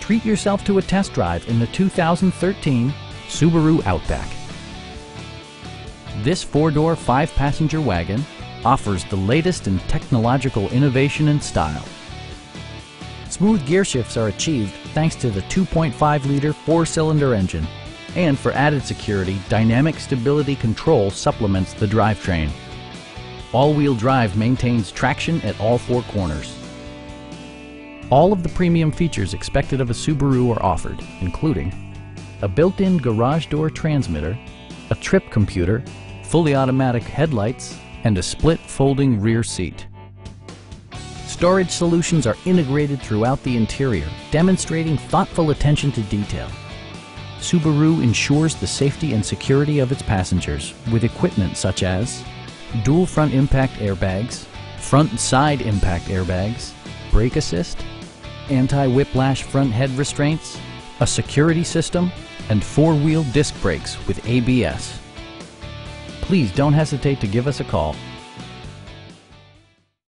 Treat yourself to a test drive in the 2013 Subaru Outback. This four-door, five-passenger wagon offers the latest in technological innovation and style. Smooth gear shifts are achieved thanks to the 2.5-liter four-cylinder engine. And for added security, dynamic stability control supplements the drivetrain. All-wheel drive maintains traction at all four corners. All of the premium features expected of a Subaru are offered, including a built-in garage door transmitter, a trip computer, fully automatic headlights, and a split folding rear seat. Storage solutions are integrated throughout the interior, demonstrating thoughtful attention to detail. Subaru ensures the safety and security of its passengers with equipment such as dual front impact airbags, front and side impact airbags, brake assist, anti-whiplash front head restraints, a security system, and four-wheel disc brakes with ABS. Please don't hesitate to give us a call.